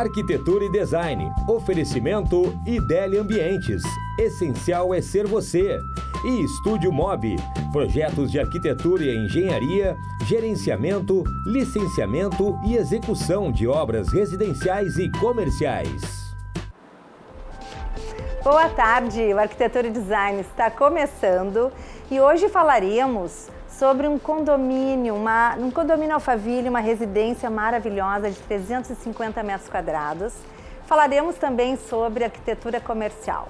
Arquitetura e Design. Oferecimento Ideli Ambientes. Essencial é ser você. E Estúdio Mob. Projetos de arquitetura e engenharia, gerenciamento, licenciamento e execução de obras residenciais e comerciais. Boa tarde, o Arquitetura e Design está começando e hoje falaremos sobre um condomínio, um condomínio Alphaville, uma residência maravilhosa de 350 metros quadrados. Falaremos também sobre arquitetura comercial.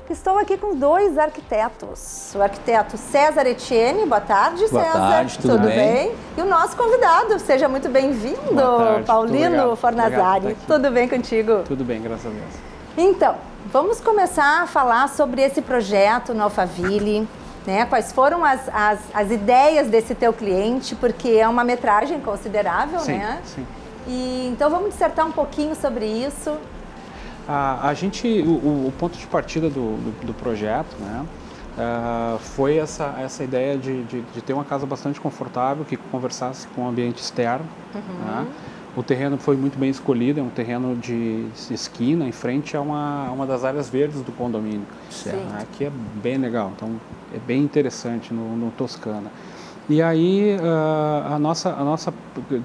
Estou aqui com dois arquitetos. O arquiteto César Etienne, boa tarde, César. Boa tarde, tudo bem? E o nosso convidado, seja muito bem-vindo, Paulino Fornazari. Tudo bem contigo? Tudo bem, graças a Deus. Então, vamos começar a falar sobre esse projeto no Alphaville. Né? Quais foram as ideias desse teu cliente, porque é uma metragem considerável, sim, né? Sim. E, então vamos dissertar um pouquinho sobre isso. O ponto de partida do projeto, né, foi essa ideia de ter uma casa bastante confortável, que conversasse com o ambiente externo. Né? O terreno foi muito bem escolhido, é um terreno de esquina, em frente a uma das áreas verdes do condomínio. Aqui é bem legal, então é bem interessante no Toscana. E aí a nossa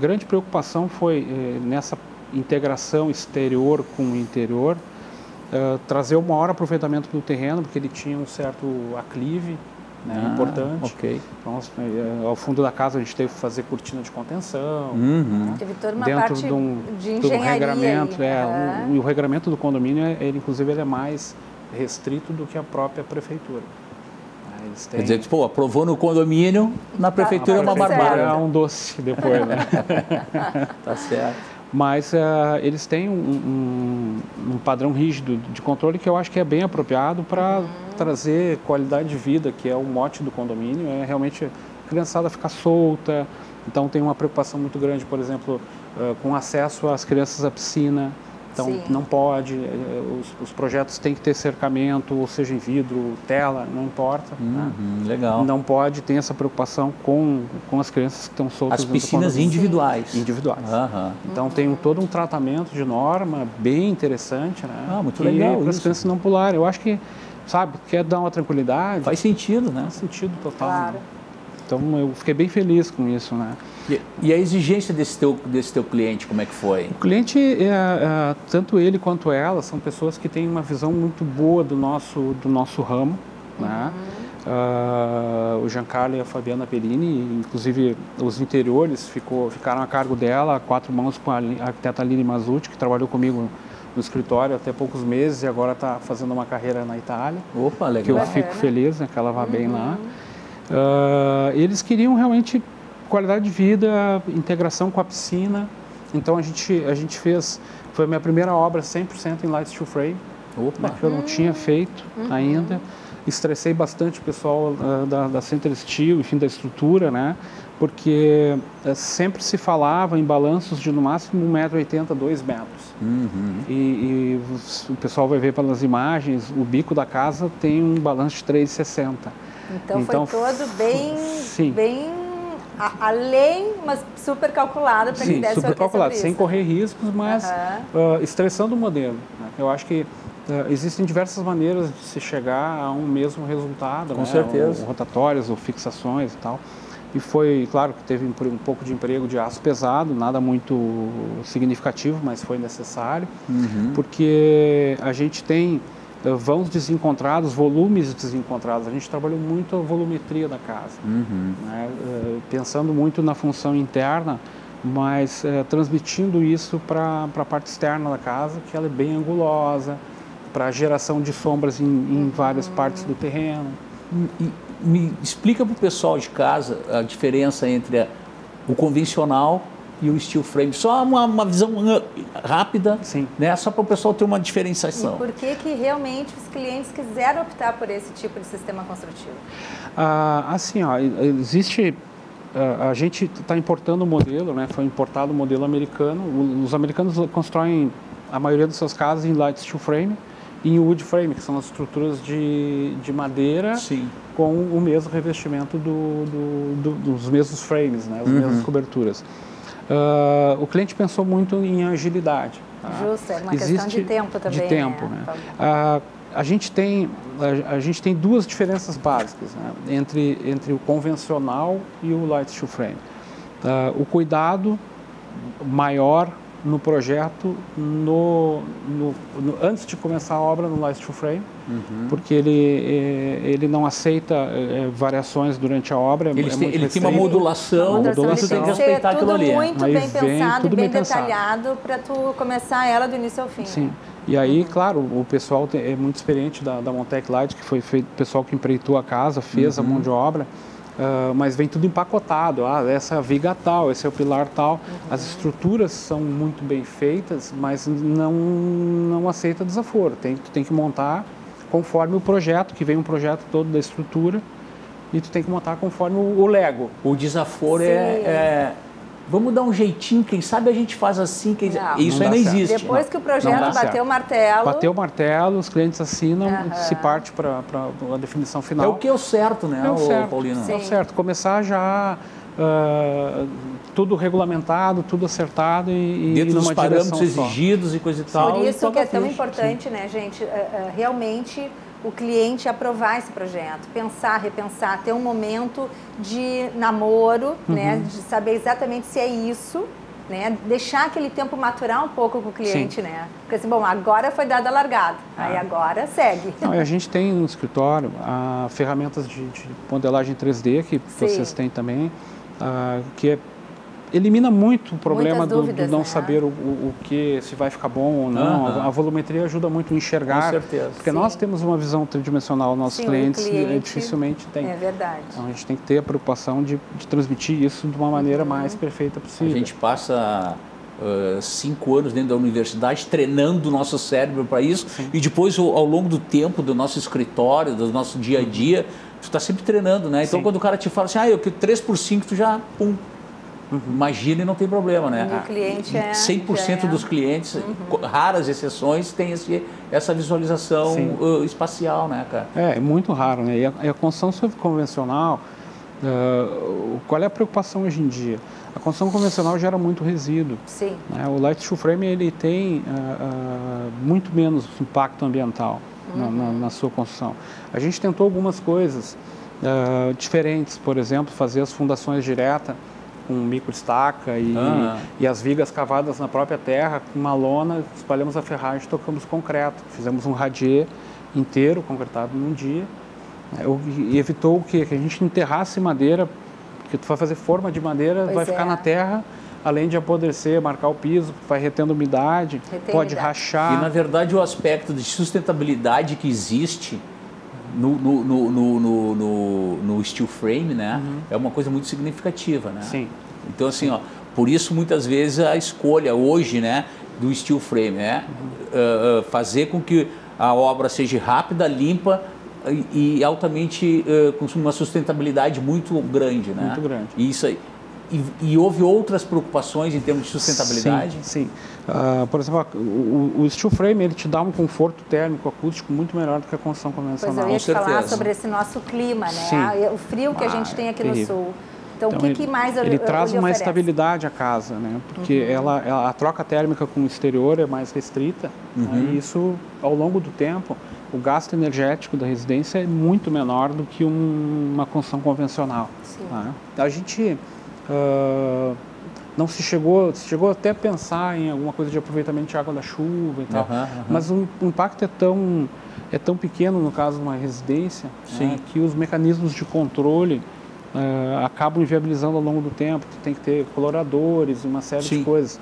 grande preocupação foi nessa integração exterior com o interior, trazer o maior aproveitamento do terreno, porque ele tinha um certo aclive, né, importante. Okay. Então, ao fundo da casa a gente teve que fazer cortina de contenção. Teve toda uma dentro parte de engenharia. Regramento, o regramento do condomínio, inclusive, ele é mais restrito do que a própria prefeitura. Quer dizer, tipo, aprovou no condomínio, na prefeitura é uma barbárie. É um doce depois, né? Tá certo. Mas eles têm um padrão rígido de controle que eu acho que é bem apropriado para trazer qualidade de vida, que é o mote do condomínio. É realmente a criançada ficar solta. Então tem uma preocupação muito grande, por exemplo, com acesso às crianças à piscina. Então não pode, os projetos têm que ter cercamento, ou seja, em vidro, tela, não importa. Né? Legal. Não pode ter essa preocupação com as crianças que estão soltas. As piscinas individuais. Individuais. Então tem todo um tratamento de norma bem interessante, né? Muito legal para as crianças não pularem. Eu acho que, sabe, quer dar uma tranquilidade. Faz sentido, né? Faz sentido total. Claro. Né? Então eu fiquei bem feliz com isso, né? E a exigência desse teu cliente, como é que foi? O cliente, tanto ele quanto ela, são pessoas que têm uma visão muito boa do nosso ramo, né? O Giancarlo e a Fabiana Perini, inclusive os interiores ficaram a cargo dela, a quatro mãos com a arquiteta Aline Mazzucci, que trabalhou comigo no escritório até poucos meses e agora está fazendo uma carreira na Itália. Opa, legal. Que eu fico feliz, né, que ela vá bem lá. Eles queriam realmente qualidade de vida, integração com a piscina. Então a gente fez, foi a minha primeira obra 100% em light steel frame, né, que eu não tinha feito ainda. Estressei bastante o pessoal da Center Steel, enfim, da estrutura, né, porque sempre se falava em balanços de no máximo 1,80 m, 2 metros. E o pessoal vai ver pelas imagens, o bico da casa tem um balanço de 3,60 m. Então foi todo bem além, mas super calculado para que desse super calculado, sem correr riscos, mas estressando o modelo. Né? Eu acho que existem diversas maneiras de se chegar a um mesmo resultado. Com certeza. Ou rotatórias, ou fixações e tal. E foi, claro, que teve um pouco de emprego de aço pesado, nada muito significativo, mas foi necessário, porque a gente tem vãos desencontrados, volumes desencontrados. A gente trabalhou muito a volumetria da casa, né? Pensando muito na função interna, mas transmitindo isso para a parte externa da casa, que ela é bem angulosa, para a geração de sombras em várias partes do terreno. Me explica para o pessoal de casa a diferença entre o convencional e o steel frame. Só uma visão rápida, né? Só para o pessoal ter uma diferenciação. E por que realmente os clientes quiseram optar por esse tipo de sistema construtivo? Assim, existe... a gente está importando o modelo, né? Foi importado o modelo americano. Os americanos constroem a maioria das suas casas em light steel frame e em wood frame, que são as estruturas de madeira com o mesmo revestimento dos mesmos frames, né? As mesmas coberturas. O cliente pensou muito em agilidade. Justo, é uma questão de tempo também. De tempo, né? A gente tem duas diferenças básicas, né, entre o convencional e o light steel frame. O cuidado maior no projeto antes de começar a obra no light steel frame, porque ele não aceita variações durante a obra. Ele tem uma modulação, você tem que respeitar aquilo ali. Muito bem pensado, bem detalhado para tu começar ela do início ao fim. Sim. E aí, claro, o pessoal é muito experiente da Montec Light, que foi feito, o pessoal que empreitou a casa, fez a mão de obra, mas vem tudo empacotado. Essa é a viga tal, esse é o pilar tal. As estruturas são muito bem feitas, mas não aceita desaforo. Tu tem que montar conforme o projeto, que vem um projeto todo da estrutura, e tu tem que montar conforme o Lego. O desaforo vamos dar um jeitinho, quem sabe a gente faz assim, isso aí não existe. Depois que o projeto bateu o martelo... Bateu o martelo, os clientes assinam, se parte para a definição final. É o que é o certo, né, Paulina? É o certo. Começar já tudo regulamentado, tudo acertado e dentro dos parâmetros direção exigidos e coisa e tal. Por isso que é tão importante, né, gente, realmente o cliente aprovar esse projeto, pensar, repensar, ter um momento de namoro, né, de saber exatamente se é isso, né, deixar aquele tempo maturar um pouco com o cliente, né, porque assim, bom, agora foi dada a largada, aí agora segue. Não, e a gente tem no escritório ferramentas de modelagem 3D, que vocês têm também, que elimina muito o problema do não saber o que, se vai ficar bom ou não. A volumetria ajuda muito a enxergar. Com certeza. Porque nós temos uma visão tridimensional, nossos clientes dificilmente têm. É verdade. Então a gente tem que ter a preocupação de transmitir isso de uma maneira mais perfeita possível. A gente passa 5 anos dentro da universidade treinando o nosso cérebro para isso. E depois, ao longo do tempo do nosso escritório, do nosso dia a dia, tu está sempre treinando, né? Então quando o cara te fala assim, eu quero 3x5, tu já, pum. Imagina e não tem problema, né? E o cliente 100% dos clientes, raras exceções, tem essa visualização espacial, né, cara? É muito raro, né? E a construção convencional, qual é a preocupação hoje em dia? A construção convencional gera muito resíduo. Sim. Né? O light steel frame ele tem muito menos impacto ambiental na sua construção. A gente tentou algumas coisas diferentes, por exemplo, fazer as fundações diretas com microestaca e as vigas cavadas na própria terra, com uma lona, espalhamos a ferragem e tocamos concreto. Fizemos um radier inteiro, concretado num dia. E evitou o quê? Que a gente enterrasse madeira, porque tu vai fazer forma de madeira, vai ficar na terra, além de apodrecer, marcar o piso, vai retendo umidade, pode rachar. E na verdade o aspecto de sustentabilidade que existe no steel frame, né, é uma coisa muito significativa, né? Sim. Então assim, por isso muitas vezes a escolha hoje, né, do steel frame é fazer com que a obra seja rápida, limpa e altamente com uma sustentabilidade muito grande, né? Muito grande. E isso aí. E houve outras preocupações em termos de sustentabilidade? Sim. Por exemplo, o steel frame ele te dá um conforto térmico acústico muito melhor do que a construção convencional. Pois eu ia te falar sobre esse nosso clima, né? O frio que a gente tem aqui no sul. Então o que mais ele traz uma estabilidade à casa, né? Porque a troca térmica com o exterior é mais restrita. E isso, ao longo do tempo, o gasto energético da residência é muito menor do que uma construção convencional. Sim. Tá? A gente não se chegou até a pensar em alguma coisa de aproveitamento de água da chuva e tal, mas o impacto é tão pequeno no caso de uma residência, né, que os mecanismos de controle acabam inviabilizando ao longo do tempo. Tu tem que ter coloradores, uma série de coisas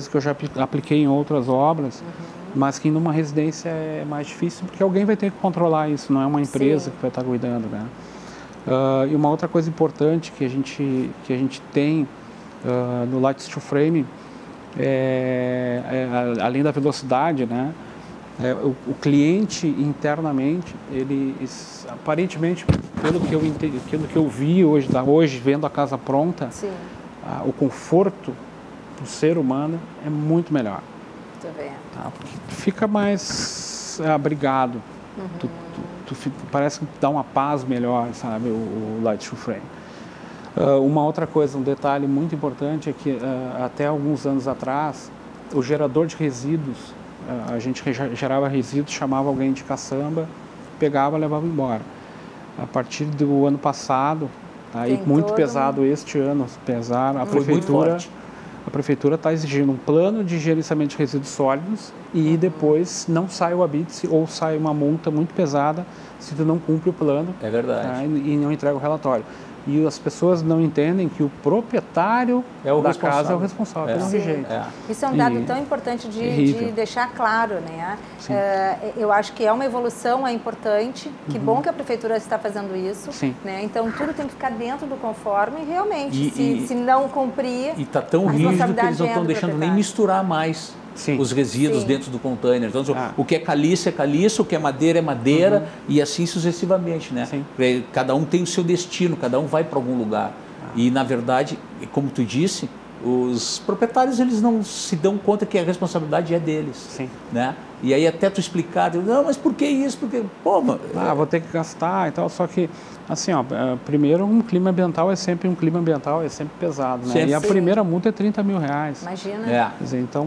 que eu já apliquei em outras obras, mas que numa residência é mais difícil porque alguém vai ter que controlar isso, não é uma empresa que vai estar cuidando, né? E uma outra coisa importante que a gente tem no light steel frame, além da velocidade, né, o cliente internamente, ele aparentemente, pelo que eu vi hoje vendo a casa pronta, o conforto para o ser humano é muito melhor. Tá? Porque fica mais abrigado. Parece que dá uma paz melhor, sabe, o light steel frame. Uma outra coisa, um detalhe muito importante é que até alguns anos atrás, o gerador de resíduos, a gente gerava resíduos, chamava alguém de caçamba, pegava e levava embora. A partir do ano passado, aí muito pesado este ano, pesar, a prefeitura está exigindo um plano de gerenciamento de resíduos sólidos e depois não sai o habite ou sai uma multa muito pesada se tu não cumpre o plano. É verdade. E não entrega o relatório. E as pessoas não entendem que o proprietário da casa é o responsável pelo rejeito. Isso é um dado tão importante de deixar claro, né? Eu acho que é uma evolução, é importante. Que bom que a prefeitura está fazendo isso. Né? Então, tudo tem que ficar dentro do conforme e realmente, se não cumprir... E está tão rígido que eles não estão deixando nem misturar mais os resíduos dentro do container. Então, o que é caliça, o que é madeira, e assim sucessivamente, né? Cada um tem o seu destino, cada um vai para algum lugar. E, na verdade, como tu disse, os proprietários, eles não se dão conta que a responsabilidade é deles. Né? E aí até tu explicar, não, mas por que isso? Porque, pô, vou ter que gastar e tal, só que, assim, ó, primeiro um clima ambiental é sempre pesado, né? E a primeira multa é 30 mil reais. Imagina. Quer dizer, então,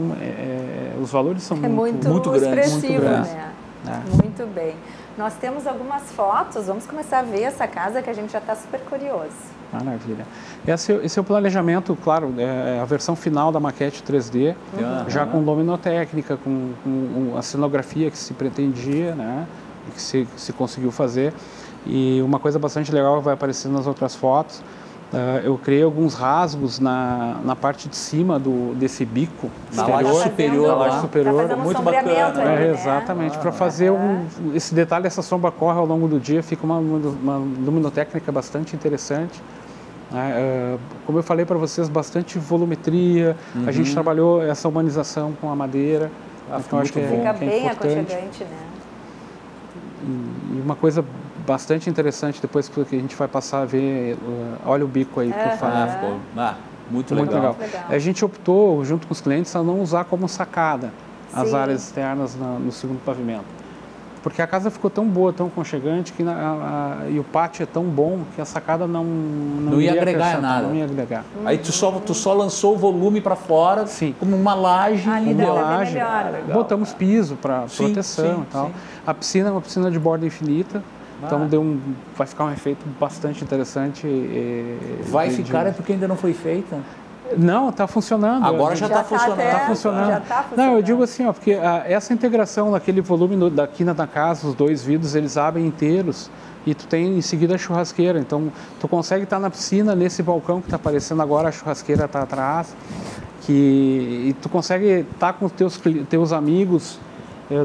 os valores são muito grandes. Né? Muito bem. Nós temos algumas fotos, vamos começar a ver essa casa que a gente já está super curioso. Maravilha. Esse é o planejamento, claro, é a versão final da maquete 3D, já com luminotécnica, com a cenografia que se pretendia, né, que se conseguiu fazer. E uma coisa bastante legal que vai aparecer nas outras fotos, eu criei alguns rasgos na parte de cima desse bico na laje superior, muito bacana. Ali, exatamente, para fazer esse detalhe, essa sombra corre ao longo do dia, fica uma luminotécnica bastante interessante. Como eu falei para vocês, bastante volumetria, a gente trabalhou essa humanização com a madeira, então acho que fica bem aconchegante, né? E uma coisa bastante interessante, depois que a gente vai passar a ver, olha o bico aí que eu falei. Muito legal. A gente optou, junto com os clientes, a não usar como sacada as áreas externas no segundo pavimento. Porque a casa ficou tão boa, tão aconchegante, e o pátio é tão bom que a sacada não ia agregar nada. Não ia agregar. Aí tu só lançou o volume para fora, como uma laje. Botamos piso para proteção e tal. A piscina é uma piscina de borda infinita. Então vai ficar um efeito bastante interessante. Vai ficar é porque ainda não foi feita? Não, está funcionando. Agora já está funcionando. Está funcionando. Não, eu digo assim, ó, porque essa integração daquele volume da quina da casa, os dois vidros, eles abrem inteiros e tu tem em seguida a churrasqueira. Então, tu consegue estar na piscina, nesse balcão que está aparecendo agora, a churrasqueira está atrás, e tu consegue estar com os teus amigos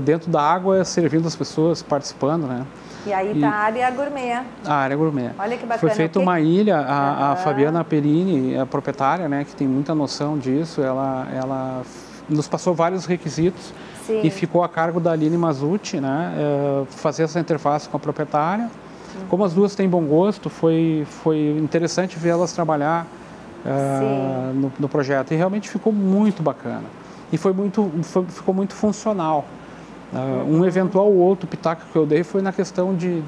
dentro da água, servindo as pessoas, participando, né? E aí está a área gourmet. A área gourmet. Olha que bacana. Foi feita uma ilha, a Fabiana Perini, a proprietária, né, que tem muita noção disso, ela nos passou vários requisitos e ficou a cargo da Aline Mazzucci, né, fazer essa interface com a proprietária. Como as duas têm bom gosto, foi interessante ver elas trabalhar no projeto e realmente ficou muito bacana. E ficou muito funcional. Um eventual outro pitaco que eu dei foi na questão de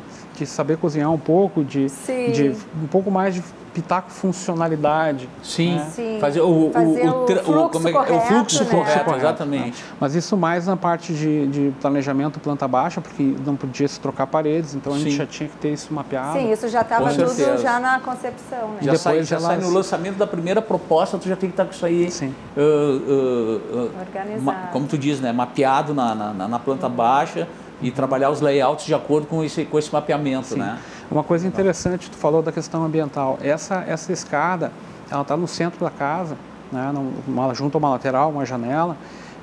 saber cozinhar um pouco, de um pouco mais de pitaco funcionalidade. Fazer o fluxo correto, né? exatamente. Mas isso mais na parte de planejamento planta baixa, porque não podia se trocar paredes, então a gente já tinha que ter isso mapeado. Sim, isso já estava tudo já na concepção, né? Já sai no lançamento da primeira proposta, tu já tem que estar com isso aí organizado. Como tu diz, né? Mapeado na planta baixa e trabalhar os layouts de acordo com esse mapeamento, né? Uma coisa interessante, tu falou da questão ambiental. Essa escada, ela está no centro da casa, né, junto a uma lateral, uma janela.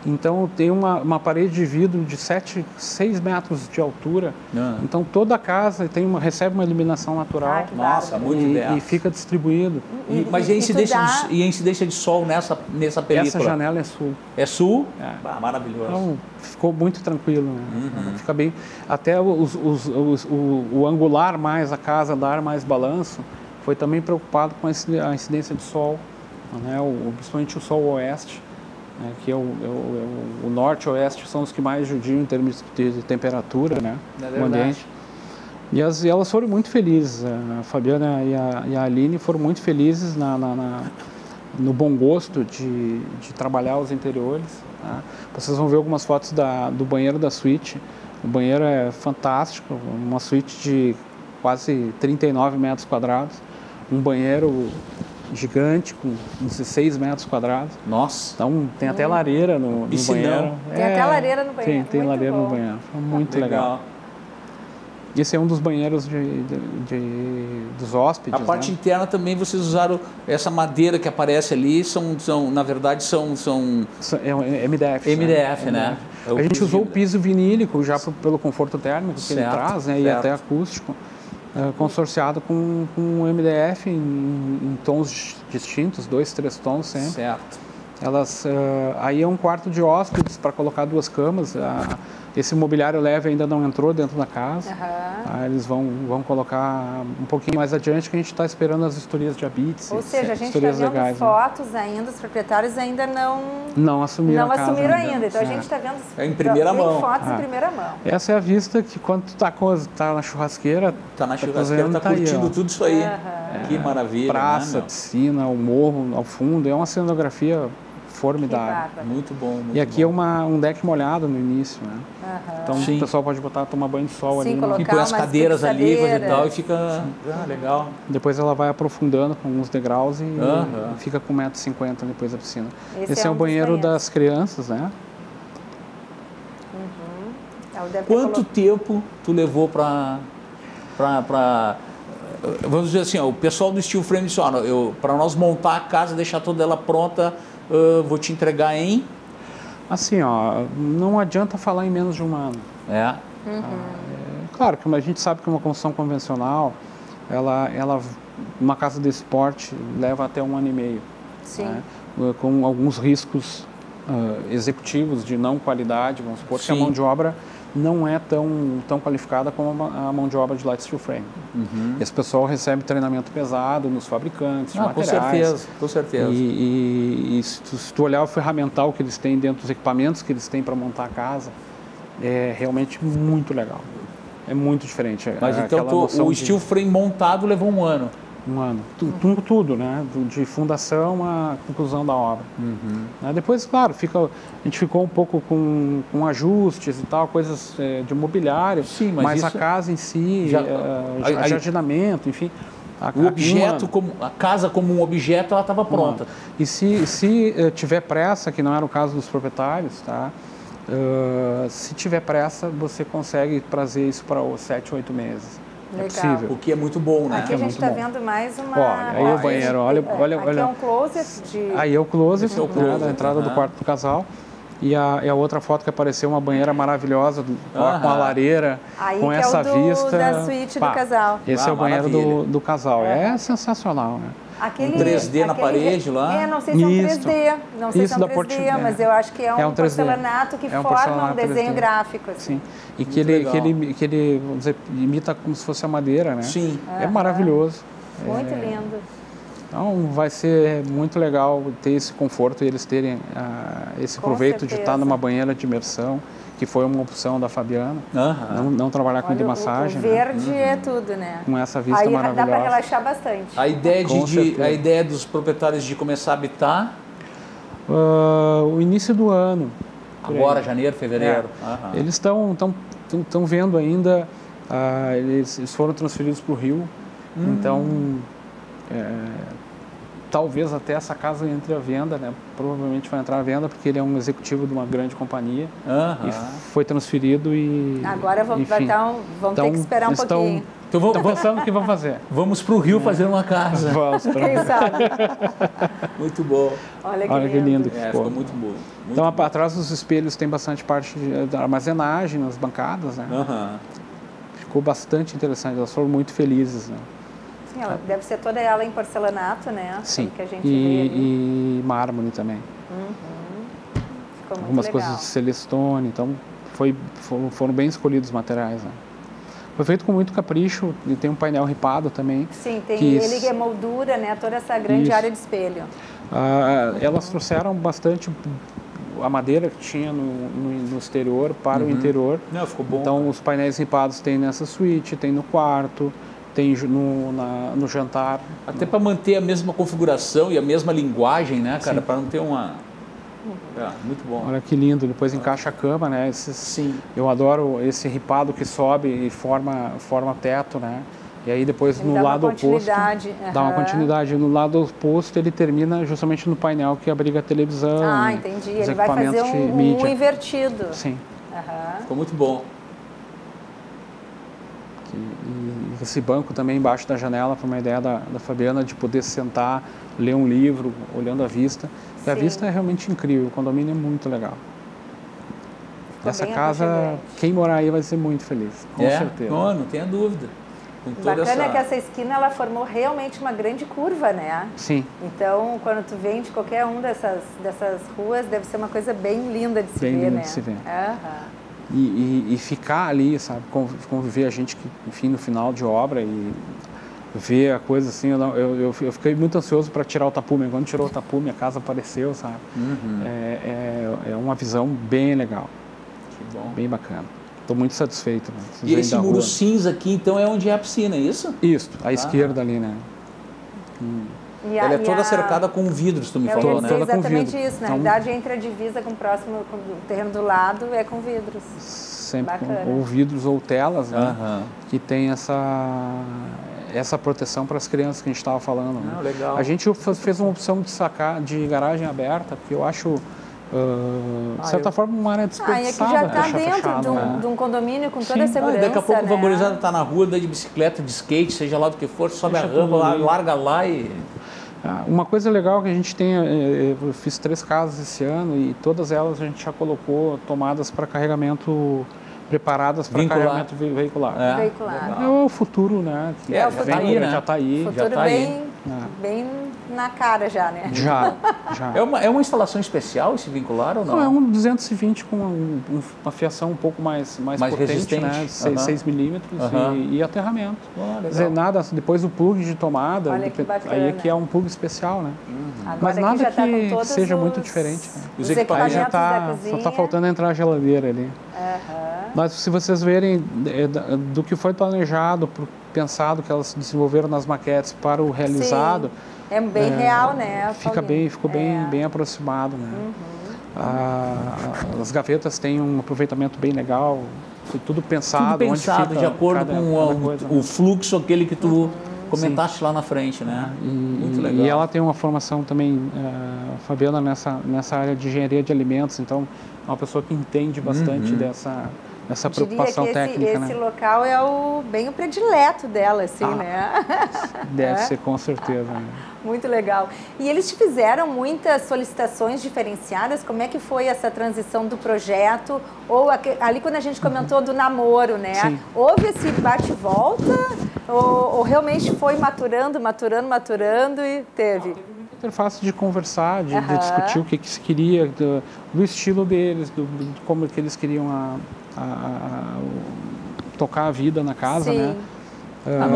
Então tem uma parede de vidro de 6 metros de altura. Então toda a casa recebe uma iluminação natural. Nossa, muito ideal. E fica distribuído. Mas e a incidência de sol nessa película? Essa janela é sul. É sul? Maravilhoso. Então ficou muito tranquilo. Né? Fica bem. Até o angular mais, a casa dar mais balanço, foi também preocupado com a incidência de sol, né? Principalmente o sol oeste. Que o norte e o oeste são os que mais judiam em termos de temperatura, né, no ambiente. E elas foram muito felizes, a Fabiana e a Aline foram muito felizes no bom gosto de trabalhar os interiores. Tá? Vocês vão ver algumas fotos do banheiro da suíte. O banheiro é fantástico, uma suíte de quase 39 metros quadrados, um banheiro gigante com 16 metros quadrados. Nossa! Então tem até lareira no banheiro. Tem até lareira no banheiro. Tem lareira no banheiro. Muito legal. Esse é um dos banheiros dos hóspedes. A parte interna também vocês usaram essa madeira que aparece ali, na verdade são é MDF. MDF, né? A gente usou o piso vinílico já pelo conforto térmico que ele traz, né? E até acústico, consorciado com MDF em tons distintos, 2, 3 tons sempre. Certo. Aí é um quarto de hóspedes para colocar 2 camas. Esse mobiliário leve ainda não entrou dentro da casa. Eles vão colocar um pouquinho mais adiante, que a gente está esperando as vistorias de habites. Ou seja, a gente está vendo legais, fotos ainda, os proprietários ainda não assumiram ainda. Então a gente está vendo em primeira mão. Fotos em primeira mão. Essa é a vista que quando tu tá na churrasqueira... Tá curtindo tudo isso aí. Que maravilha. Praça, piscina, o morro ao fundo. É uma cenografia formidável. Muito bom. E aqui é um deck molhado no início, né? Então o pessoal pode tomar banho de sol ali. E põe as cadeiras ali, coisa e tal, e fica legal. Depois ela vai aprofundando com uns degraus e fica com 1,50 m depois da piscina. Esse é o banheiro das crianças, né? Quanto tempo tu levou para vamos dizer assim, o pessoal do Steel Frame disse, para nós montar a casa, deixar toda ela pronta, vou te entregar em... Assim, não adianta falar em menos de um ano. Claro que a gente sabe que uma construção convencional, uma casa desse porte leva até 1 ano e meio. Sim. Né? Com alguns riscos executivos de não qualidade, vamos supor que a mão de obra não é tão qualificada como a mão de obra de light steel frame. Esse pessoal recebe treinamento pesado nos fabricantes de materiais. Com certeza. E se tu olhar o ferramental que eles têm dentro dos equipamentos que eles têm para montar a casa, é realmente muito legal. É muito diferente. Mas então o steel frame montado levou 1 ano? 1 ano. Tudo, né? De fundação à conclusão da obra. Depois, claro, a gente ficou um pouco com ajustes e tal, coisas de mobiliário, mas a casa em si, jardinamento, enfim. O objeto, a casa como um objeto, ela estava pronta. E se tiver pressa, que não era o caso dos proprietários, tá? Se tiver pressa, você consegue trazer isso para 7, 8 meses. Legal. É possível. O que é muito bom, né? Aqui a gente está vendo mais uma... Olha, aí o banheiro, olha. Aqui é um closet de... Aí é o closet, da entrada do quarto do casal. E a outra foto que apareceu, uma banheira maravilhosa, com a lareira, aí com essa vista. Da suíte do casal. Esse é o banheiro do casal. É sensacional, né? Um 3D na parede lá. Não sei se é um 3D, não sei se é um 3D, mas eu acho que é um porcelanato que forma um desenho 3D. Gráfico. Assim. Sim, e que ele, vamos dizer, imita como se fosse a madeira, né? Sim. É maravilhoso. Muito lindo. Então vai ser muito legal ter esse conforto e eles terem esse proveito de estar numa banheira de imersão, que foi uma opção da Fabiana, não trabalhar com hidromassagem. O verde é tudo, né? Com essa vista maravilhosa. Dá para relaxar bastante. A ideia dos proprietários de começar a habitar? O início do ano. Agora, janeiro, fevereiro? Eles estão vendo ainda, eles foram transferidos para o Rio, então... talvez até essa casa entre à venda, né? Provavelmente vai entrar à venda porque ele é um executivo de uma grande companhia e foi transferido e... Agora vão ter que esperar um pouquinho. Estão pensando o que vão fazer. Vamos para o Rio fazer uma casa. Vamos Quem sabe? Muito bom. Olha que lindo que ficou. Ficou muito bom. Então, atrás dos espelhos tem bastante parte de armazenagem nas bancadas, né? Ficou bastante interessante, elas foram muito felizes, né? Sim, deve ser toda ela em porcelanato, né? Sim, que a gente e mármore também. Ficou muito algumas legal. Coisas de Celestone, então foram bem escolhidos os materiais, né? Foi feito com muito capricho e tem um painel ripado também. Sim, ele é moldura, né? Toda essa grande área de espelho. Elas trouxeram bastante a madeira que tinha no exterior para o interior. Não, ficou bom. Então os painéis ripados tem nessa suíte, tem no quarto. tem no jantar. Até para manter a mesma configuração e a mesma linguagem, né, cara? Para não ter uma... muito bom. Olha que lindo, depois encaixa a cama, né? Sim. Eu adoro esse ripado que sobe e forma teto, né? E aí depois no lado oposto dá uma continuidade. No lado oposto ele termina justamente no painel que abriga a televisão. Ah, entendi. Ele vai fazer um invertido. Sim. Ficou muito bom. E esse banco também embaixo da janela, foi uma ideia da Fabiana de poder sentar, ler um livro, olhando a vista. E a vista é realmente incrível, o condomínio é muito legal. Essa casa, quem morar aí vai ser muito feliz, com certeza. Não tenha dúvida. Bacana que essa esquina ela formou realmente uma grande curva, né? Sim. Então, quando tu vem de qualquer dessas ruas, deve ser uma coisa bem linda de se ver, né? Bem linda de se ver. E ficar ali, sabe, conviver a gente que, enfim, no final de obra e ver a coisa assim, eu fiquei muito ansioso para tirar o tapume. Quando tirou o tapume, a casa apareceu, sabe? É uma visão bem legal. Que bom. Bem bacana. Estou muito satisfeito. Né? E esse muro cinza aqui, então, é onde é a piscina, é isso? Isso, à esquerda ali, né? Ela é toda cercada com vidros, tu me falou, né? Exatamente isso. Na realidade, entre a divisa com o terreno do lado, é com vidros. Sempre ou vidros ou telas, né? Que tem essa proteção para as crianças que a gente estava falando. Né? Legal. A gente fez uma opção de garagem aberta, porque eu acho, de certa forma, uma área desperdiçada. E aqui já está dentro de um condomínio com toda a segurança. Daqui a pouco né? o vagorizado está na rua, de bicicleta, de skate, seja lá do que for, sobe a rampa, larga lá e... Uma coisa legal que a gente tem, eu fiz 3 casas esse ano e todas elas a gente já colocou tomadas para carregamento, preparadas para carregamento veicular. É o futuro, né? O futuro, já está aí. Futuro já tá bem na cara já, né? Já. É uma instalação especial esse vincular ou não? Não, é um 220 com uma fiação um pouco mais potente, resistente, né? 6 milímetros e aterramento. Quer dizer, depois o plug de tomada, aí é que é um plug especial, né? Mas nada que seja muito diferente. Né? Os equipamentos já só está faltando entrar a geladeira ali. Mas se vocês verem do que foi planejado, pensado, que elas desenvolveram nas maquetes para o realizado... Sim. É bem real, né? Ficou bem aproximado, né? As gavetas têm um aproveitamento bem legal, foi tudo pensado. Tudo pensado onde fica de acordo com o fluxo aquele que tu comentaste lá na frente, né? Muito legal. E ela tem uma formação também, Fabiana, nessa área de engenharia de alimentos, então é uma pessoa que entende bastante dessa preocupação técnica. Esse local é bem o predileto dela, assim, né? Deve ser, com certeza. Né? Muito legal. E eles te fizeram muitas solicitações diferenciadas? Como é que foi essa transição do projeto? Ou ali quando a gente comentou do namoro, né? Sim. Houve esse bate-volta? Ou realmente foi maturando e teve? Interface de conversar, de discutir o que se queria, do estilo deles, de como que eles queriam tocar a vida na casa, né?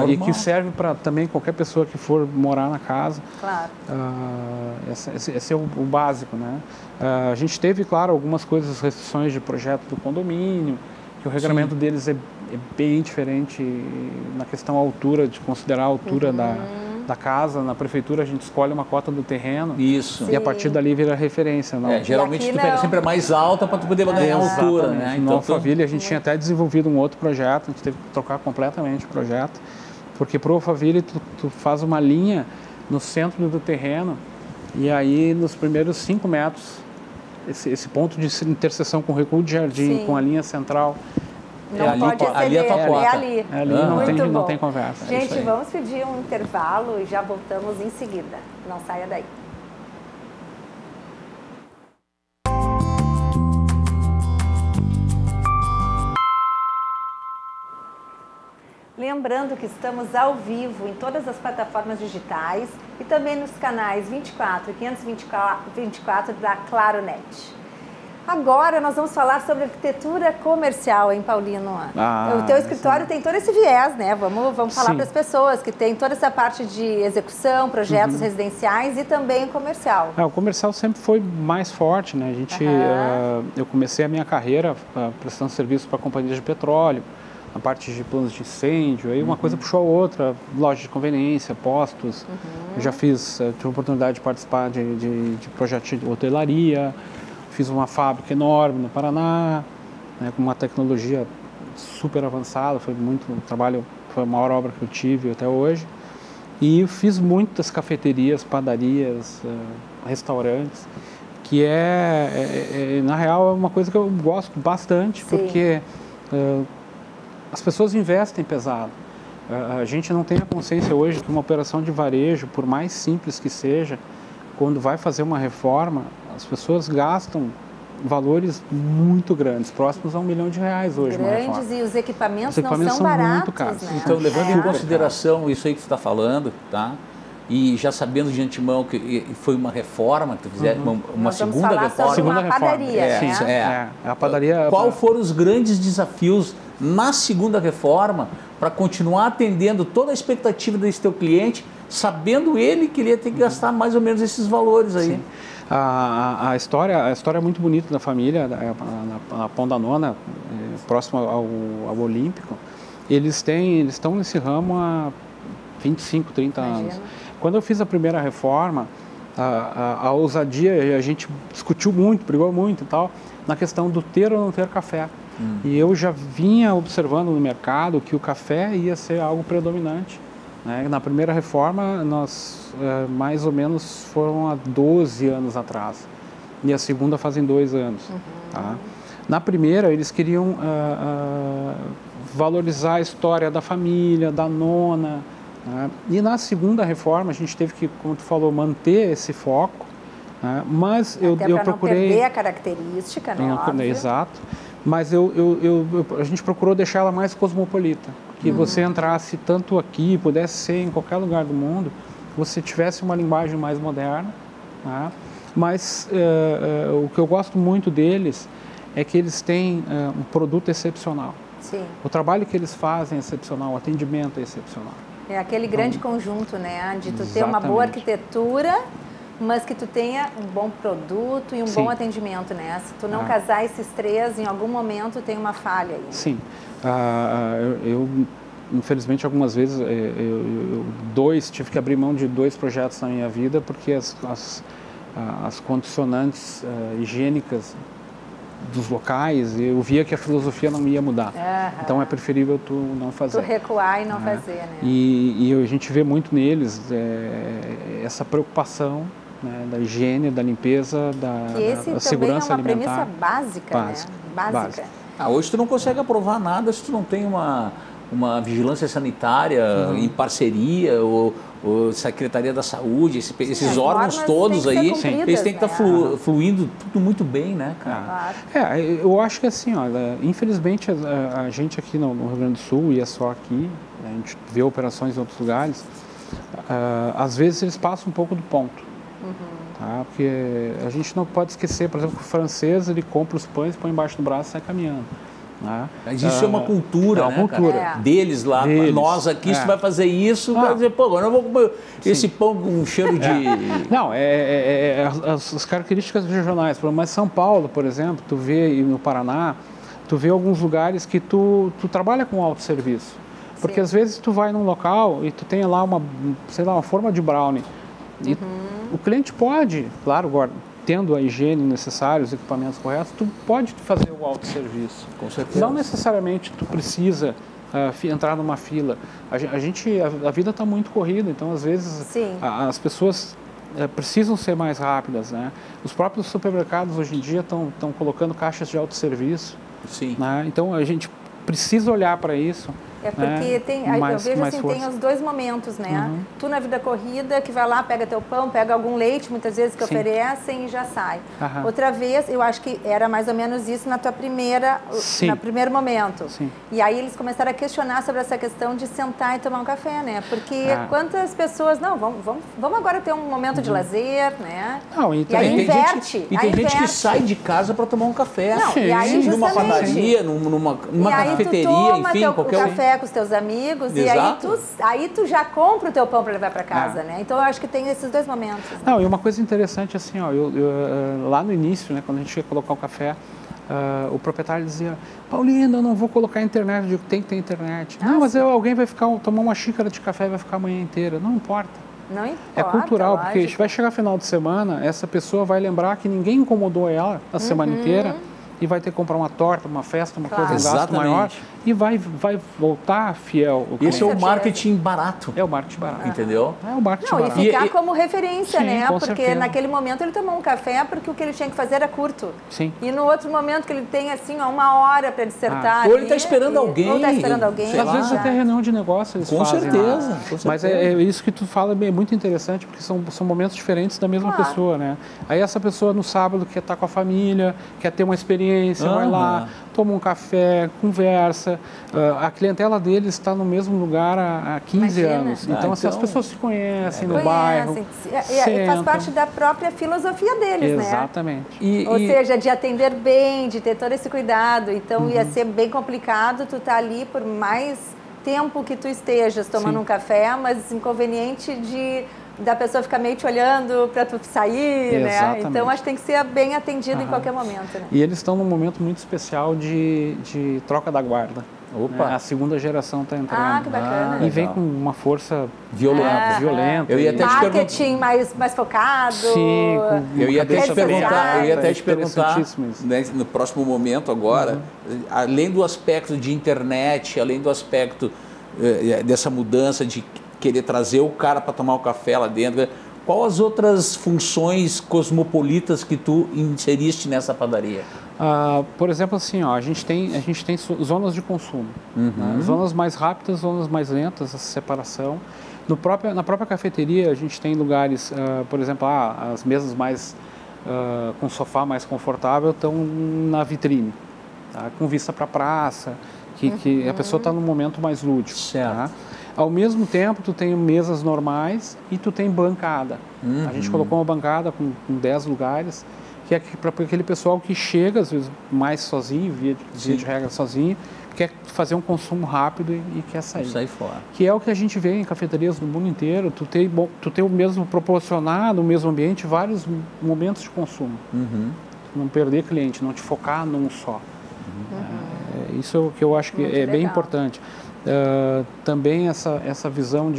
E que serve para também qualquer pessoa que for morar na casa. Claro. Esse é o básico, né? A gente teve, claro, algumas coisas, restrições de projeto do condomínio, que o regramento deles é bem diferente na questão altura, de considerar a altura da casa. Na prefeitura a gente escolhe uma cota do terreno. Isso. E a partir dali vira referência. Não? Geralmente tu pega sempre a mais alta para tu poder ganhar altura, né? Então, no Alphaville a gente tinha até desenvolvido um outro projeto, a gente teve que trocar completamente o projeto, porque para o Alphaville tu faz uma linha no centro do terreno e aí nos primeiros 5 metros, esse ponto de interseção com o recuo de jardim, com a linha central, ali é a tua cota. Ali não tem conversa. Gente, vamos pedir um intervalo e já voltamos em seguida. Não saia daí. Lembrando que estamos ao vivo em todas as plataformas digitais e também nos canais 24 e 524 da Claronet. Agora nós vamos falar sobre arquitetura comercial, hein, Paulino? O teu escritório tem todo esse viés, né? Vamos falar para as pessoas que tem toda essa parte de execução, projetos residenciais e também o comercial. O comercial sempre foi mais forte, né? Eu comecei a minha carreira prestando serviço para companhias de petróleo, a parte de planos de incêndio, aí uma coisa puxou a outra, loja de conveniência, postos. Eu já tive a oportunidade de participar de projetos de hotelaria, fiz uma fábrica enorme no Paraná, né, com uma tecnologia super avançada, foi muito trabalho, foi a maior obra que eu tive até hoje. E eu fiz muitas cafeterias, padarias, restaurantes, que na real, é uma coisa que eu gosto bastante, porque as pessoas investem pesado. A gente não tem a consciência hoje que uma operação de varejo, por mais simples que seja, quando vai fazer uma reforma, as pessoas gastam valores muito grandes, próximos a R$1 milhão hoje. Grandes, e os equipamentos não são baratos, muito caros. né? Então, levando em consideração isso aí que você está falando, tá? E já sabendo de antemão que foi uma reforma, que tu fizeste, uma segunda reforma. Segunda padaria, né? A padaria. Qual foram os grandes desafios na segunda reforma para continuar atendendo toda a expectativa desse teu cliente, sabendo ele que ele ia ter que gastar mais ou menos esses valores aí? Sim. A história é muito bonita da família, na Pão da Nona, próximo ao Olímpico. Eles estão nesse ramo há 25, 30 anos. Quando eu fiz a primeira reforma, a ousadia, a gente discutiu muito, brigou muito e tal, na questão do ter ou não ter café. E eu já vinha observando no mercado que o café ia ser algo predominante. Né? Na primeira reforma, nós mais ou menos foram há 12 anos atrás. E a segunda fazem 2 anos. Tá? Na primeira, eles queriam valorizar a história da família, da nona. Né? E na segunda reforma, a gente teve que, como tu falou, manter esse foco. Né? Mas eu procurei... não perder a característica, né? Óbvio. Exato. Mas a gente procurou deixar ela mais cosmopolita. Que você entrasse tanto aqui, pudesse ser em qualquer lugar do mundo, você tivesse uma linguagem mais moderna. Né? Mas o que eu gosto muito deles é que eles têm um produto excepcional. Sim. O trabalho que eles fazem é excepcional, o atendimento é excepcional. É aquele grande conjunto, né? De tu ter uma boa arquitetura, mas que tu tenha um bom produto e um bom atendimento, né? Se tu não casar esses três, em algum momento tem uma falha aí. Sim. Eu infelizmente, algumas vezes, tive que abrir mão de 2 projetos na minha vida, porque as condicionantes higiênicas dos locais, eu via que a filosofia não ia mudar. Então é preferível tu não fazer. Tu recuar e não fazer, né? E a gente vê muito neles essa preocupação, né, da higiene, da limpeza, da segurança alimentar. Esse também é uma premissa básica, né? Básica. Hoje tu não consegue aprovar nada se tu não tem uma vigilância sanitária em parceria, ou Secretaria da Saúde, esses órgãos todos aí, eles têm que estar fluindo tudo muito bem, né, cara? Eu acho que assim, infelizmente a gente aqui no Rio Grande do Sul, e é só aqui, a gente vê operações em outros lugares, às vezes eles passam um pouco do ponto. Tá? Porque a gente não pode esquecer, por exemplo, que o francês, ele compra os pães, põe embaixo do braço e sai caminhando. Né? Mas isso é uma cultura, né, cultura deles lá. Nós aqui, se tu vai fazer isso, vai dizer, pô, agora eu vou comer esse pão com cheiro de... Não, as características regionais. Mas São Paulo, por exemplo, tu vê, e no Paraná, tu vê alguns lugares que tu trabalha com autosserviço. Porque às vezes tu vai num local e tu tem lá uma forma de brownie. E o cliente pode, claro, tendo a higiene necessária, os equipamentos corretos, tu pode fazer o autosserviço. Com certeza. Não necessariamente tu precisa entrar numa fila. A vida está muito corrida, então às vezes as pessoas precisam ser mais rápidas, né? Os próprios supermercados hoje em dia estão colocando caixas de autosserviço. Sim. Né? Então a gente precisa olhar para isso. É porque eu vejo assim, tem os 2 momentos, né? Tu na vida corrida, que vai lá, pega teu pão, pega algum leite, muitas vezes que oferecem e já sai. Outra vez, eu acho que era mais ou menos isso no primeiro momento. E aí eles começaram a questionar sobre essa questão de sentar e tomar um café, né? Porque quantas pessoas, não, vamos agora ter um momento de lazer, né? Não, e aí inverte. E tem gente que sai de casa para tomar um café. E aí, numa padaria, numa cafeteria, enfim, qualquer café com os teus amigos. Exato. E aí tu já compra o teu pão para levar para casa, né? Então eu acho que tem esses 2 momentos. Né? Não, e uma coisa interessante assim, lá no início, né, quando a gente ia colocar o café, o proprietário dizia, Paulino, eu não vou colocar internet. Eu digo, tem que ter internet. Não, mas alguém vai tomar uma xícara de café e vai ficar a manhã inteira. Não importa. Não importa, é cultural, lógico. porque vai chegar final de semana, essa pessoa vai lembrar que ninguém incomodou ela a semana inteira e vai ter que comprar uma torta, uma festa, uma coisa, um gasto maior e vai voltar fiel. Esse é o marketing barato. É o marketing barato. Entendeu? É o marketing barato. E ficar como referência, sim, né? Com porque certeza. naquele momento ele tomou um café porque o que ele tinha que fazer era curto. Sim. E no outro momento que ele tem, assim, ó, 1 hora para dissertar. Ou ele está esperando alguém. Ou está esperando alguém. Às vezes até reunião de negócio eles fazem. Com certeza. Mas é isso que tu fala é muito interessante, porque são momentos diferentes da mesma pessoa, né? Aí essa pessoa no sábado quer estar com a família, quer ter uma experiência, vai lá, toma um café, conversa. A clientela deles está no mesmo lugar há 15 anos. Então, as pessoas se conhecem no bairro. E faz parte da própria filosofia deles, Exatamente. né? Ou seja, de atender bem, de ter todo esse cuidado. Então, ia ser bem complicado tu estar ali por mais tempo que tu estejas tomando um café, mas inconveniente da pessoa ficar meio te olhando para tu sair, Exatamente. né? Então, acho que tem que ser bem atendido em qualquer momento, né? E eles estão num momento muito especial de troca da guarda. Opa! Né? A segunda geração está entrando. Ah, que bacana. E vem com uma força violenta. Eu ia até marketing mais focado. Sim, eu ia até te perguntar, né, no próximo momento agora, além do aspecto de internet, além do aspecto dessa mudança de querer trazer o cara para tomar o café lá dentro, qual as outras funções cosmopolitas que tu inseriste nessa padaria? Por exemplo, assim, ó, a gente tem zonas de consumo, né? Zonas mais rápidas, zonas mais lentas, essa separação. Na própria cafeteria, a gente tem lugares, por exemplo, as mesas mais com sofá mais confortável estão na vitrine, tá? Com vista para a praça, que a pessoa está num momento mais lúdico. Certo. Tá? Ao mesmo tempo, tu tem mesas normais e tu tem bancada. A gente colocou uma bancada com 10 lugares, que é para aquele pessoal que chega, às vezes, mais sozinho, via de regra sozinho, quer fazer um consumo rápido e quer sair. Sair fora. Que é o que a gente vê em cafeterias no mundo inteiro, tu tem o mesmo proporcionar no mesmo ambiente vários momentos de consumo. Não perder cliente, não te focar num só. Isso é o que eu acho que é bem importante. Também essa visão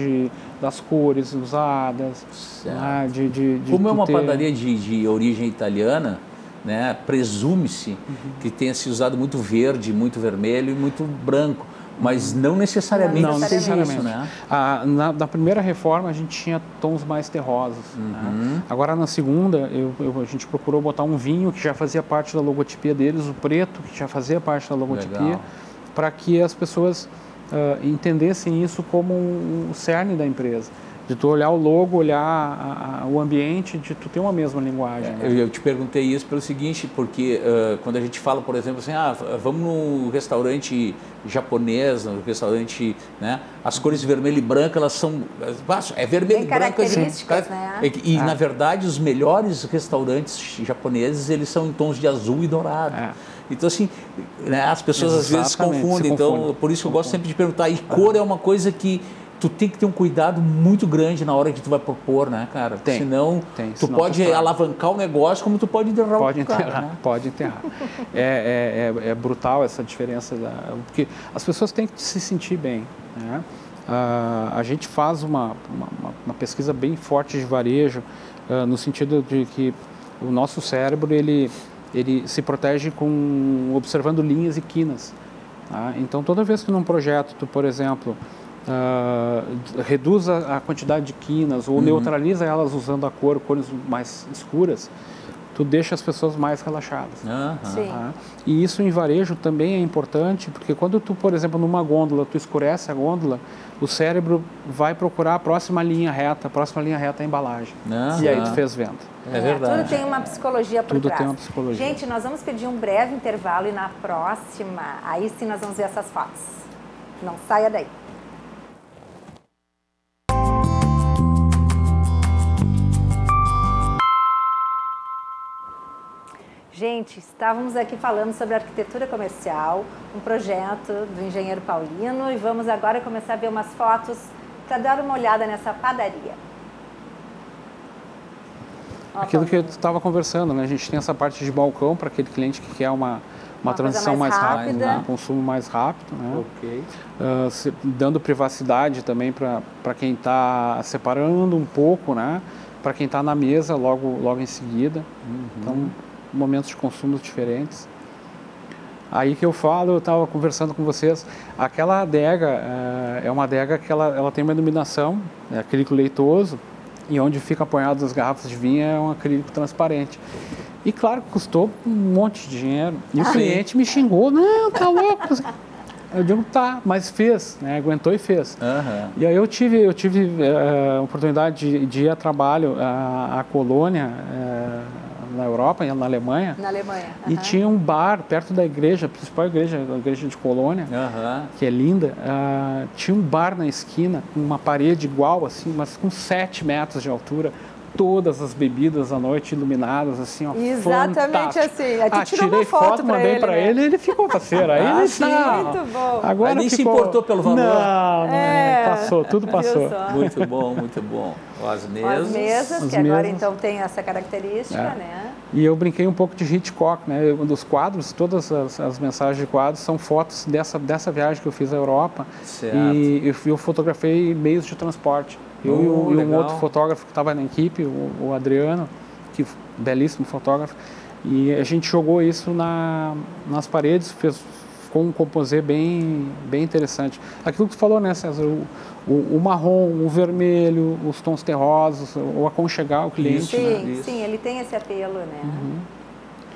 das cores usadas, como é uma padaria de origem italiana, né, presume-se que tenha se usado muito verde, muito vermelho e muito branco, mas não necessariamente. Não necessariamente. Isso, né? Na primeira reforma a gente tinha tons mais terrosos. Né? Agora na segunda a gente procurou botar um vinho que já fazia parte da logotipia deles, o preto que já fazia parte da logotipia, para que as pessoas entendessem isso como o cerne da empresa. De tu olhar o logo, olhar o ambiente, de tu ter uma mesma linguagem. Né? Eu te perguntei isso pelo seguinte, porque quando a gente fala, por exemplo, assim, vamos no restaurante japonês, no restaurante, né, as cores vermelho e branco, elas são, vermelho e branco. Características, né? E na verdade, os melhores restaurantes japoneses, eles são em tons de azul e dourado. Então, assim, né, as pessoas às vezes confundem. Então, por isso eu gosto sempre de perguntar. E cor é uma coisa que tu tem que ter um cuidado muito grande na hora que tu vai propor, né, cara? Senão tu pode alavancar o negócio como tu pode enterrar o cara. Né? Pode enterrar. É brutal essa diferença, porque as pessoas têm que se sentir bem. Né? A gente faz uma pesquisa bem forte de varejo, no sentido de que o nosso cérebro, ele se protege observando linhas e quinas. Tá? Então, toda vez que num projeto tu, por exemplo, reduz a quantidade de quinas ou neutraliza elas usando cores mais escuras, tu deixa as pessoas mais relaxadas. Tá? E isso em varejo também é importante, porque quando tu, por exemplo, numa gôndola, tu escurece a gôndola, o cérebro vai procurar a próxima linha reta é a embalagem. E aí tu fez venda. É verdade. Tudo tem uma psicologia por trás. Tudo tem uma psicologia. Gente, nós vamos pedir um breve intervalo e na próxima, aí sim nós vamos ver essas fotos. Não saia daí. Gente, estávamos aqui falando sobre arquitetura comercial, um projeto do engenheiro Paulino, e vamos agora começar a ver umas fotos para dar uma olhada nessa padaria. Aquilo que eu estava conversando, né? A gente tem essa parte de balcão para aquele cliente que quer uma uma transição mais rápida, um consumo mais rápido, né? Ok. Dando privacidade também para quem está separando um pouco, né? Para quem está na mesa logo em seguida. Então, momentos de consumo diferentes. Aí que eu estava conversando com vocês, aquela adega é uma adega que ela tem uma iluminação, é acrílico leitoso, e onde fica apoiado as garrafas de vinho é um acrílico transparente. E claro que custou um monte de dinheiro. E o cliente me xingou, não, tá louco. Eu digo, tá, mas fez, né? Aguentou e fez. E aí eu tive a oportunidade de ir a trabalho à Colônia, na Europa, na Alemanha. Na Alemanha. E tinha um bar perto da igreja, a principal igreja, a igreja de Colônia, que é linda. Tinha um bar na esquina, com uma parede igual, assim, mas com 7 metros de altura. Todas as bebidas à noite iluminadas, assim, ó, exatamente fantástico. assim. Aí tu tirou tirei uma foto mandei para ele, ele ficou parceiro. Aí ele sim, muito bom. Agora nem ficou... se importou pelo valor. Não, passou, tudo passou. Muito bom, muito bom. As mesas. As mesas, que agora então tem essa característica, né? E eu brinquei um pouco de Hitchcock, né? Um dos quadros, todas as mensagens de quadros são fotos dessa viagem que eu fiz à Europa. Certo. E eu fotografei meios de transporte. Eu e um outro fotógrafo que estava na equipe, o Adriano, que belíssimo fotógrafo, e a gente jogou isso nas paredes, ficou um composê bem interessante. Aquilo que tu falou, né, César? O marrom, o vermelho, os tons terrosos, o aconchegar o cliente. Sim, sim, ele tem esse apelo, né?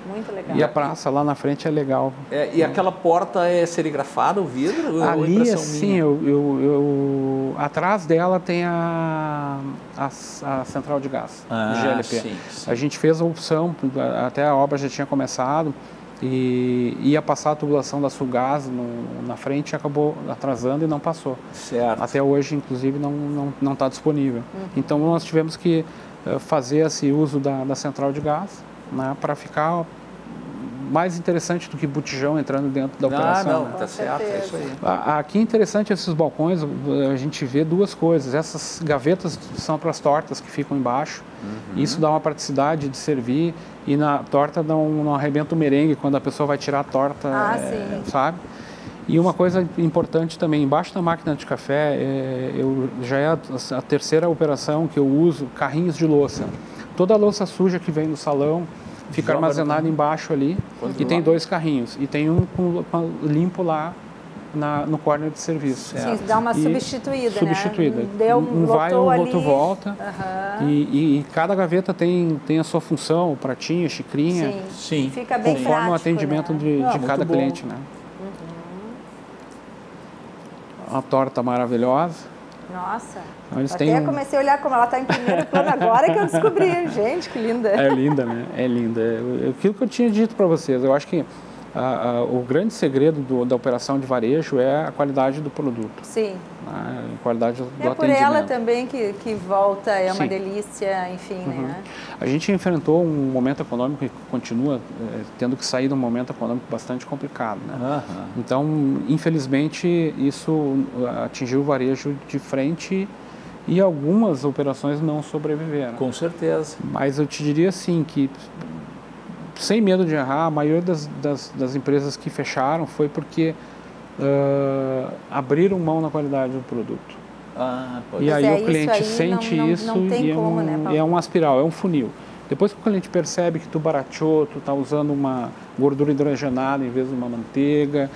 Muito legal. E a praça lá na frente é legal. E aquela porta é serigrafada, o vidro? Ali, assim, atrás dela tem a central de gás, GLP. Sim. A gente fez a opção, até a obra já tinha começado, e ia passar a tubulação da Sulgás na frente e acabou atrasando e não passou. Certo. Até hoje, inclusive, não está disponível. Então, nós tivemos que fazer esse uso da central de gás, né, para ficar mais interessante do que botijão entrando dentro da operação. Tá certo, é isso aí. Aqui é interessante esses balcões, a gente vê duas coisas. Essas gavetas são para as tortas que ficam embaixo. Isso dá uma praticidade de servir, e na torta não arrebenta o merengue quando a pessoa vai tirar a torta, sabe? E uma coisa importante também, embaixo da máquina de café, já é a terceira operação que eu uso, carrinhos de louça. Toda a louça suja que vem do salão fica armazenada embaixo ali, e tem 2 carrinhos, e tem um limpo lá no corner de serviço. Sim, dá uma substituída, né? Deu, um vai, o outro volta, e cada gaveta tem a sua função, pratinho, xicrinha, Sim. Fica bem conforme prático, o atendimento, né? de cada cliente, né? Uma torta maravilhosa. Nossa, até comecei a olhar como ela está em primeiro plano agora que eu descobri. Gente, que linda. É linda, né? É linda. Aquilo que eu tinha dito para vocês, eu acho que o grande segredo da operação de varejo é a qualidade do produto. Sim. A qualidade do atendimento. É por ela também que volta, é uma delícia, enfim, né? A gente enfrentou um momento econômico que continua tendo que sair de um momento econômico bastante complicado, né? Então, infelizmente, isso atingiu o varejo de frente e algumas operações não sobreviveram. Com certeza. Mas eu te diria assim que, sem medo de errar, a maioria das empresas que fecharam foi porque abriram mão na qualidade do produto. E aí o cliente sente isso e é uma espiral, é um funil. Depois que o cliente percebe que tu barateou, tu está usando uma gordura hidrogenada em vez de uma manteiga,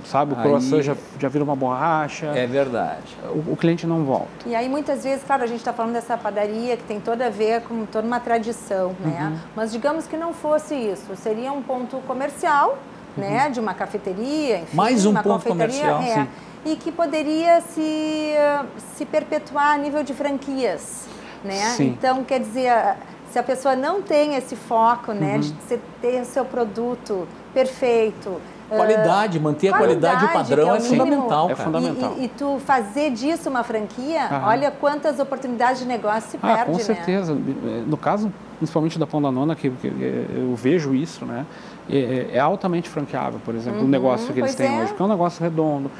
sabe, o croissant já vira uma borracha. É verdade. O cliente não volta. E aí muitas vezes, claro, a gente está falando dessa padaria que tem tudo a ver com toda uma tradição, né? Mas digamos que não fosse isso, seria um ponto comercial, né, de uma cafeteria, enfim, mais um uma ponto comercial, sim. E que poderia se perpetuar a nível de franquias, né? Sim. Então, quer dizer, se a pessoa não tem esse foco, né, de ter o seu produto perfeito, qualidade, manter a qualidade e o padrão é fundamental. É fundamental. E tu fazer disso uma franquia, olha quantas oportunidades de negócio se perde, com certeza. Né? No caso, principalmente da Pão da Nona, que eu vejo isso, né? É altamente franqueável, por exemplo, o negócio que eles têm hoje, porque é um negócio redondo,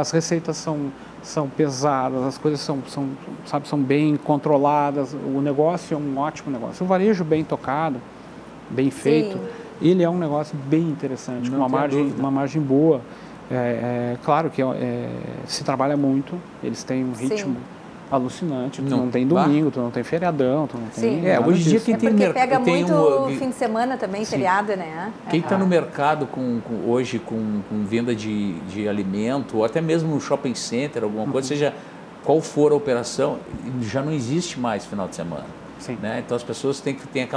as receitas são pesadas, as coisas são bem controladas, o negócio é um ótimo negócio. O varejo bem tocado, bem feito, ele é um negócio bem interessante, com uma margem boa. Claro que se trabalha muito, eles têm um ritmo alucinante, tu não tem domingo, tu não tem feriadão, tu não tem... Hoje em dia quem tem porque pega muito fim de semana também, feriado, né? Quem está no mercado hoje com venda de alimento, ou até mesmo no shopping center, alguma coisa, seja qual for a operação, já não existe mais final de semana. Né? Então as pessoas têm que ter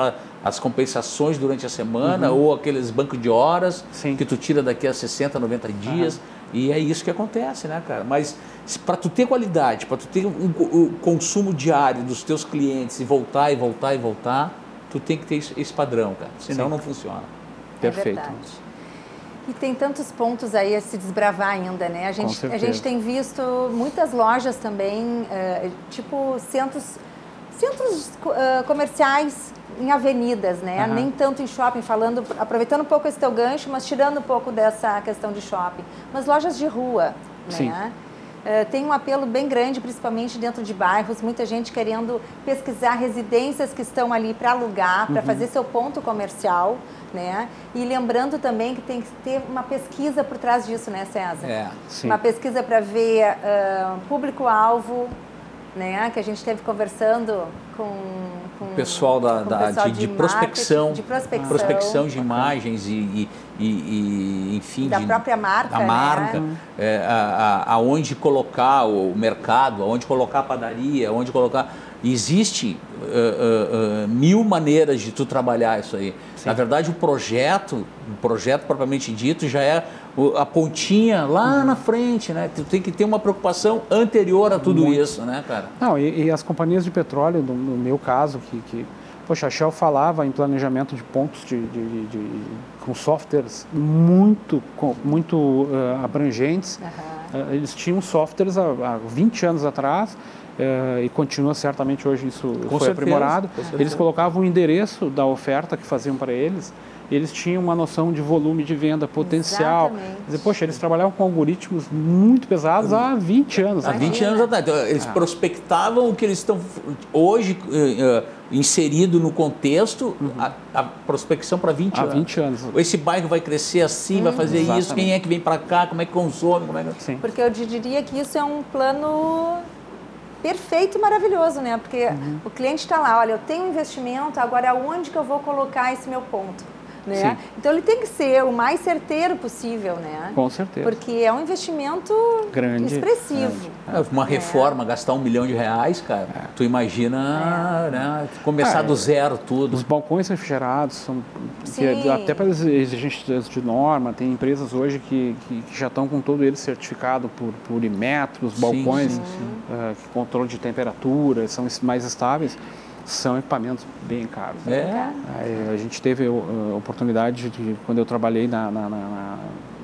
as compensações durante a semana ou aqueles bancos de horas que tu tira daqui a 60, 90 dias e é isso que acontece, né, cara? Mas para tu ter qualidade, para tu ter um consumo diário dos teus clientes e voltar, tu tem que ter esse padrão, cara, senão não funciona. Perfeito. E tem tantos pontos aí a se desbravar ainda, né? A gente tem visto muitas lojas também, tipo centros comerciais em avenidas, né? Nem tanto em shopping, aproveitando um pouco esse teu gancho, mas tirando um pouco dessa questão de shopping. Mas lojas de rua, né? Tem um apelo bem grande, principalmente dentro de bairros, muita gente querendo pesquisar residências que estão ali para alugar, para fazer seu ponto comercial, né? E lembrando também que tem que ter uma pesquisa por trás disso, né, César? Uma pesquisa para ver público-alvo, né, que a gente esteve conversando com o pessoal de prospecção, prospecção de imagens e enfim, da própria marca, né? Aonde colocar o mercado, aonde colocar a padaria, aonde colocar... Existe 1000 maneiras de tu trabalhar isso aí. Na verdade, o projeto propriamente dito já é a pontinha lá na frente, né? Tu tem que ter uma preocupação anterior a tudo isso, né, cara? Não, e as companhias de petróleo, no meu caso, poxa, a Shell falava em planejamento de pontos com softwares muito abrangentes. Eles tinham softwares há 20 anos atrás, e continua certamente hoje isso foi aprimorado. Eles colocavam o endereço da oferta que faziam para eles, eles tinham uma noção de volume de venda potencial. Quer dizer, poxa, eles trabalhavam com algoritmos muito pesados há 20 anos. Há 20 anos atrás. Então, eles prospectavam o que eles estão hoje inserido no contexto, a prospecção para 20 anos. Há 20 anos. Esse bairro vai crescer assim, vai fazer isso, quem é que vem para cá, como é que consome, Porque eu diria que isso é um plano perfeito e maravilhoso, né? Porque o cliente está lá, olha, eu tenho um investimento, agora aonde que eu vou colocar esse meu ponto? Né? Então ele tem que ser o mais certeiro possível, né? Com certeza. Porque é um investimento grande, expressivo. Uma reforma, gastar R$1 milhão, cara. Tu imagina né, começar do zero tudo. Os balcões refrigerados são até para as exigências de norma. Tem empresas hoje que já estão com todo ele certificado por Inmetro, os balcões, controle de temperatura, são mais estáveis. São equipamentos bem caros. A gente teve a oportunidade de, quando eu trabalhei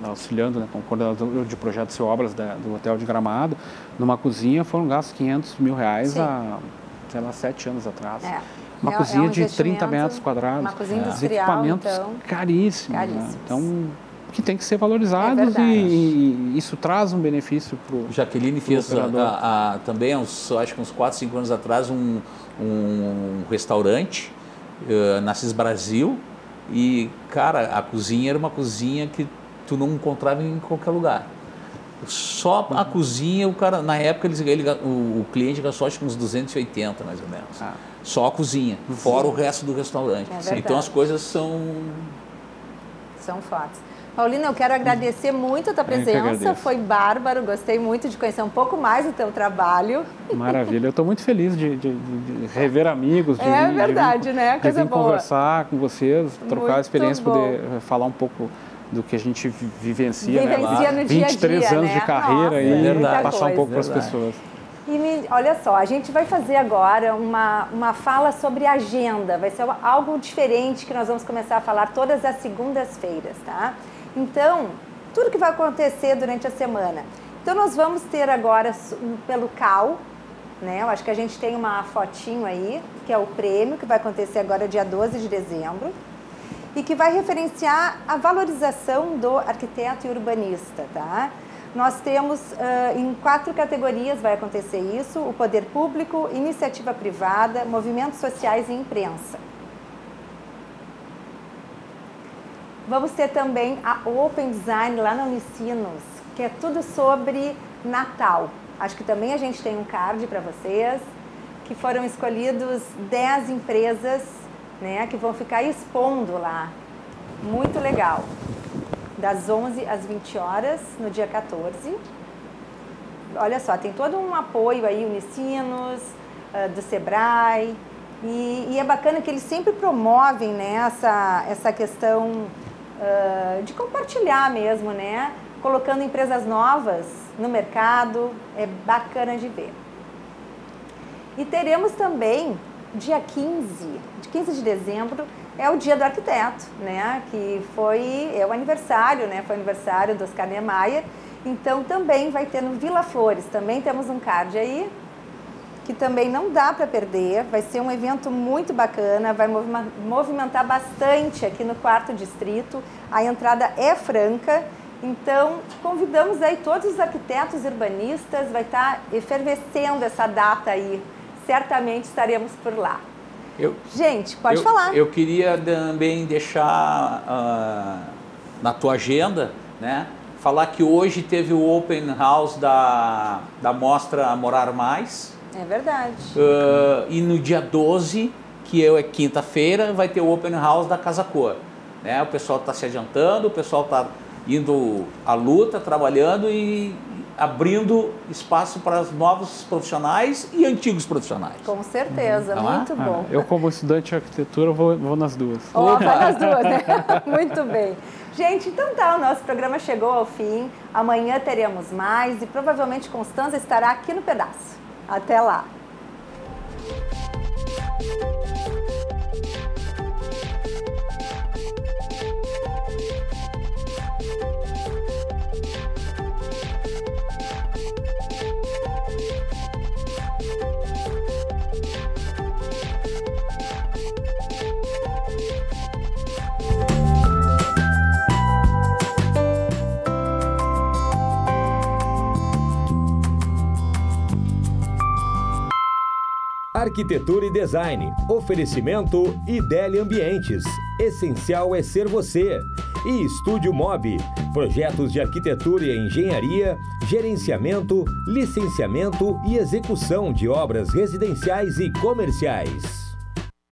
auxiliando, né, como coordenador de projetos e obras do Hotel de Gramado, numa cozinha foram gastos R$500 mil há, sei lá, 7 anos atrás. Uma cozinha de 30 metros quadrados. Uma cozinha industrial, equipamentos caríssimos. Né? Então, que tem que ser valorizados e isso traz um benefício para o Jaqueline fez também, acho que uns 4, 5 anos atrás, um restaurante na CIS Brasil e, cara, a cozinha era uma cozinha que tu não encontrava em qualquer lugar. Só a cozinha, o cara, na época, o cliente gastou acho que uns 280, mais ou menos. Só a cozinha, fora o resto do restaurante. Então as coisas são fortes. Paulina, eu quero agradecer muito a tua presença, foi bárbaro, gostei muito de conhecer um pouco mais o teu trabalho. Maravilha, eu estou muito feliz de rever amigos, né? Coisa boa. Conversar com vocês, trocar experiência, poder falar um pouco do que a gente vivencia né? No dia a dia, 23 anos de carreira e passar um pouco para as pessoas. E olha só, a gente vai fazer agora uma fala sobre agenda, vai ser algo diferente que nós vamos começar a falar todas as segundas-feiras, tá? Então, tudo que vai acontecer durante a semana. Então, nós vamos ter agora pelo CAL, né? Eu acho que a gente tem uma fotinho aí, que é o prêmio, que vai acontecer agora dia 12 de dezembro, e que vai referenciar a valorização do arquiteto e urbanista, tá? Nós temos, em 4 categorias vai acontecer isso, o poder público, iniciativa privada, movimentos sociais e imprensa. Vamos ter também a Open Design lá na Unicinos, que é tudo sobre Natal. Acho que também a gente tem um card para vocês, que foram escolhidos 10 empresas, né, que vão ficar expondo lá. Muito legal. Das 11 às 20 horas, no dia 14. Olha só, tem todo um apoio aí, Unicinos, do Sebrae. E é bacana que eles sempre promovem, né, essa questão de compartilhar mesmo, né? Colocando empresas novas no mercado, é bacana de ver. E teremos também, dia 15 de dezembro, é o Dia do Arquiteto, né? Que é o aniversário, né? Foi o aniversário do Oscar Niemeyer. Então também vai ter no Vila Flores, também temos um card aí, que também não dá para perder. Vai ser um evento muito bacana, vai movimentar bastante aqui no 4º Distrito. A entrada é franca, então convidamos aí todos os arquitetos urbanistas, vai estar efervescendo essa data aí. Certamente estaremos por lá. Gente, pode falar. Eu queria também deixar na tua agenda, né? Falar que hoje teve o Open House da mostra Morar Mais. É verdade. E no dia 12, que é quinta-feira, vai ter o Open House da Casa Cor. Né? O pessoal está se adiantando, o pessoal está indo à luta, trabalhando e abrindo espaço para os novos profissionais e antigos profissionais. Com certeza, muito bom. Eu, como estudante de arquitetura, vou nas duas. Vai nas duas, né? Muito bem. Gente, então tá, o nosso programa chegou ao fim. Amanhã teremos mais e provavelmente Constança estará aqui no pedaço. Até lá! Arquitetura e Design. Oferecimento Idélia Ambientes. Essencial é ser você. E Estúdio Mob. Projetos de arquitetura e engenharia, gerenciamento, licenciamento e execução de obras residenciais e comerciais.